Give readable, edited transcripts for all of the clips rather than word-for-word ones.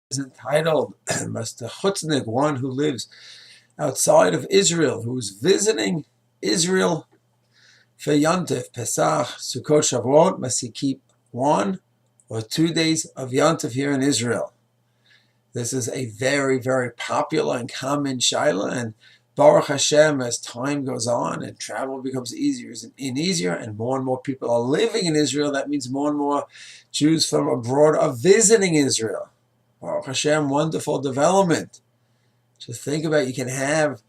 is entitled Must the Chutznik, one who lives outside of Israel, who is visiting Israel for Yontif, Pesach, Sukkot, Shavuot, must he keep 1 or 2 days of Yontif here in Israel? This is a very, very popular and common shaila, and Baruch Hashem, as time goes on and travel becomes easier and easier, and more people are living in Israel, that means more and more Jews from abroad are visiting Israel. Baruch Hashem, wonderful development. Just think about, you can have,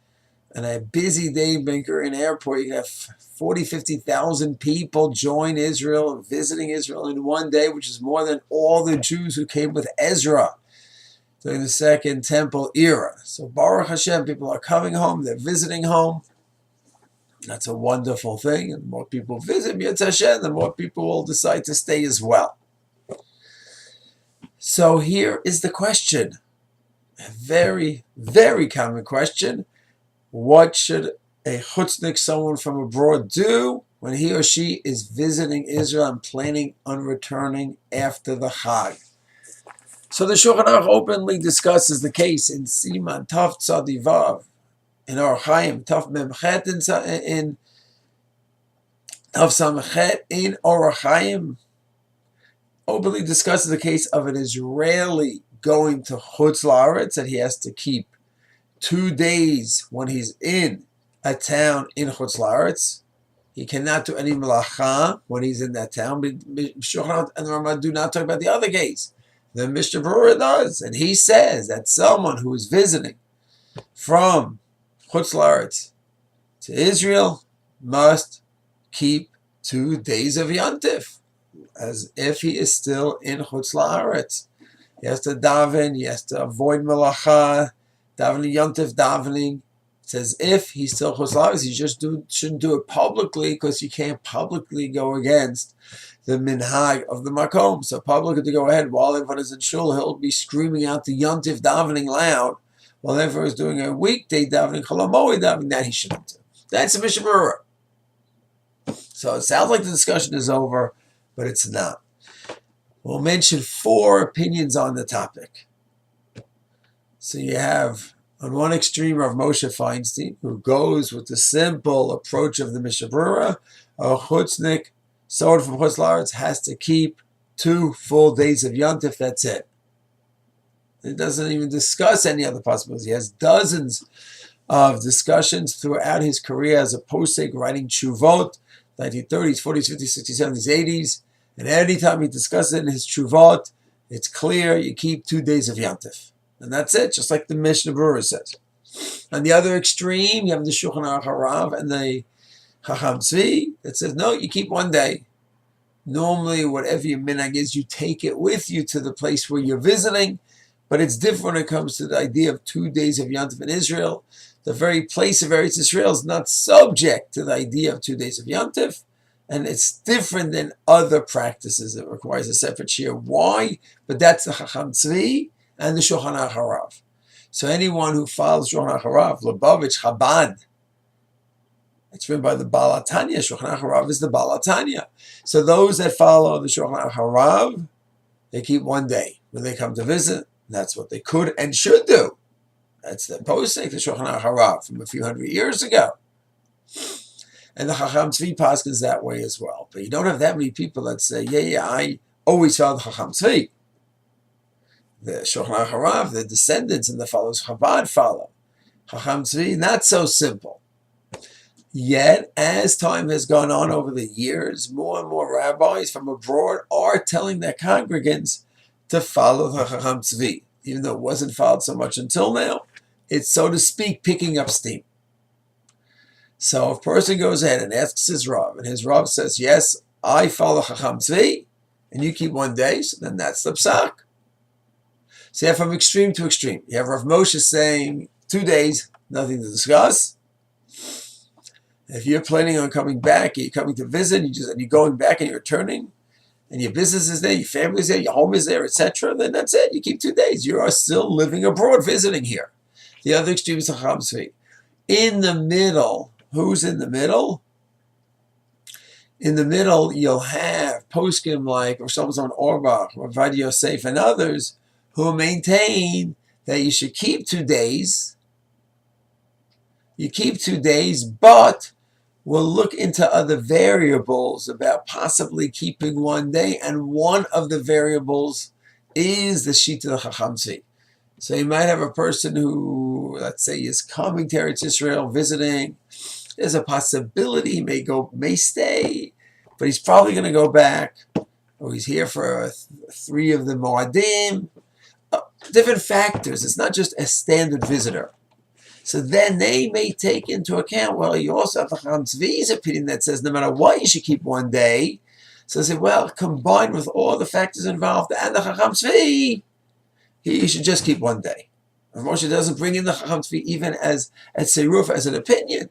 on a busy day, Binker in airport, you can have 40, 50,000 people join Israel, visiting Israel in one day, which is more than all the Jews who came with Ezra during the Second Temple era. So Baruch Hashem, people are coming home, they're visiting home. That's a wonderful thing. And the more people visit Yetz Hashem, the more people will decide to stay as well. So here is the question. A very, very common question. What should a chutznik, someone from abroad, do when he or she is visiting Israel and planning on returning after the Chag? So the Shulchan Aruch openly discusses the case in Siman Taf Tzadi Vav, in Orach Chaim, Taf Memchet in Taf Samchet in Orach Chaim, openly discusses the case of an Israeli going to Chutz La'aretz, that he has to keep 2 days when he's in a town in Chutz La'aretz. He cannot do any melacha when he's in that town. Shulchan Aruch and the Ramah do not talk about the other case. The Mishnah Berurah does, and he says that someone who is visiting from Chutz La'aretz to Israel must keep 2 days of Yontif, as if he is still in Chutz La'aretz. He has to daven, he has to avoid melacha, davening Yontif davening. It's as if he's still Chutz La'aretz. He just shouldn't do it publicly, because you can't publicly go against the minhag of the makom. So public to go ahead while everyone is in shul, he'll be screaming out the Yontif davening loud while everyone is doing a weekday davening, Chol HaMoed davening. That he shouldn't do. That's the Mishnah Berurah. So it sounds like the discussion is over, but it's not. We'll mention 4 opinions on the topic. So you have, on one extreme, Rav Moshe Feinstein, who goes with the simple approach of the Mishnah Berurah. A chutznik, someone from Chutz La'aretz, has to keep 2 full days of Yontif. That's it. It doesn't even discuss any other possibilities. He has dozens of discussions throughout his career as a posek, writing tshuvot, 1930s, 40s, 50s, 60s, 70s, 80s. And anytime he discusses it in his tshuvot, it's clear you keep 2 days of Yontif. And that's it, just like the Mishnah Berurah says. On the other extreme, you have the Shulchan Aruch Harav and the Chacham Tzvi that says, no, you keep 1 day. Normally, whatever your minhag is, you take it with you to the place where you're visiting, but it's different when it comes to the idea of 2 days of Yontif in Israel. The very place of Eretz Israel is not subject to the idea of 2 days of Yontif, and it's different than other practices. It requires a separate shir. Why? But that's the Chacham Tzvi and the Shulchan Aruch Harav. So anyone who follows Shulchan Aruch Harav, Lubavitch, Chabad, it's written by the Baal HaTanya. Shulchan Aruch Harav is the Baal HaTanya. So those that follow the Shulchan Aruch Harav, they keep 1 day. When they come to visit, that's what they could and should do. That's the posting, the Shulchan Aruch Harav from a few hundred years ago. And the Chacham Tzvi paskins that way as well. But you don't have that many people that say, yeah, I always follow the Chacham Tzvi. The Shulchan Aruch Harav, the descendants and the followers of Chabad follow. Chacham Tzvi, not so simple. Yet, as time has gone on over the years, more and more rabbis from abroad are telling their congregants to follow the Chacham Tzvi. Even though it wasn't followed so much until now, it's, so to speak, picking up steam. So if a person goes ahead and asks his Rav, and his Rav says, yes, I follow Chacham Tzvi, and you keep 1 day, so then that's the psak. So you have from extreme to extreme. You have Rav Moshe saying 2 days, nothing to discuss. If you're planning on coming back, you're coming to visit, and you're going back and you're returning, and your business is there, your family is there, your home is there, etc., then that's it. You keep 2 days. You are still living abroad, visiting here. The other extreme is Chacham Tzvi. In the middle, who's in the middle? In the middle, you'll have poskim like Rosh Hashanah Orbach, Rav Yosef, and others who maintain that you should keep 2 days. You keep 2 days, but we'll look into other variables about possibly keeping 1 day, and one of the variables is the Shita of Chacham Tzvi. So you might have a person who, let's say, is coming to Eretz Israel, visiting. There's a possibility he may stay, but he's probably going to go back, or he's here for 3 of the Moadim. Different factors. It's not just a standard visitor. So then they may take into account, well, you also have the Chacham Tzvi's opinion that says no matter what, you should keep 1 day. So they say, well, combined with all the factors involved and the Chacham Tzvi, he should just keep 1 day. Rav Moshe doesn't bring in the Chacham Tzvi even as Seiruf, as an opinion.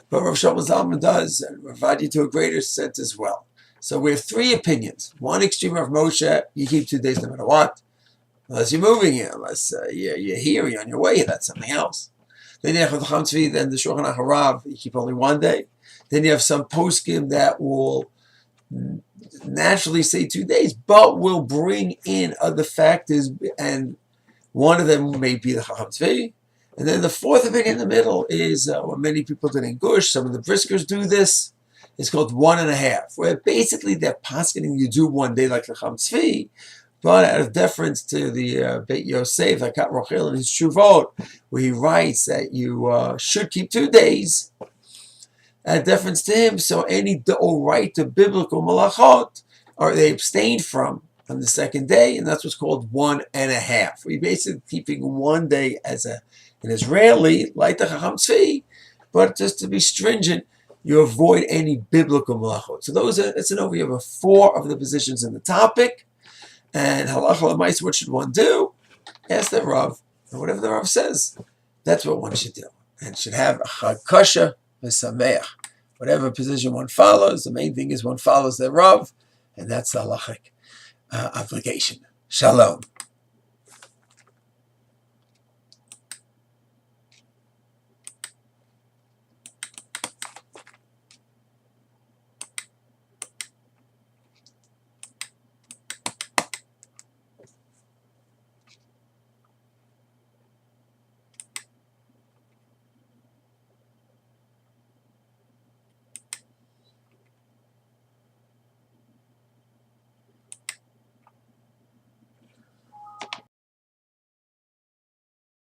But Rav Shlomo Zalman does, and Rav Vadia to a greater extent as well. So we have 3 opinions. One extreme of Moshe, you keep 2 days no matter what. Unless you're moving here, unless you're here, you're on your way, that's something else. Then you have the Chacham Tzvi, then the Shulchan Aruch Harav, you keep only 1 day. Then you have some poskim that will naturally say 2 days, but will bring in other factors, and one of them may be the Chacham Tzvi. And then the 4th opinion in the middle is what many people did in Gush. Some of the Briskers do this. It's called 1.5, where basically they're poskening you do 1 day like the Chacham Tzvi, but out of deference to the Beit Yosef, Hakat Rochel in his Shuvot, where he writes that you should keep 2 days, out of deference to him, so any D'oraita biblical malachot are they abstained from on the 2nd day, and that's what's called 1.5. We're basically keeping 1 day as an Israeli, like the Chacham Tzvi, but just to be stringent, you avoid any biblical malachot. So it's an overview of 4 of the positions in the topic. And halacha l'maisa, what should one do? Ask the Rav, and whatever the Rav says, that's what one should do. And should have a chag kosher v'sameach. Whatever position one follows, the main thing is one follows the Rav, and that's the halachic obligation. Shalom.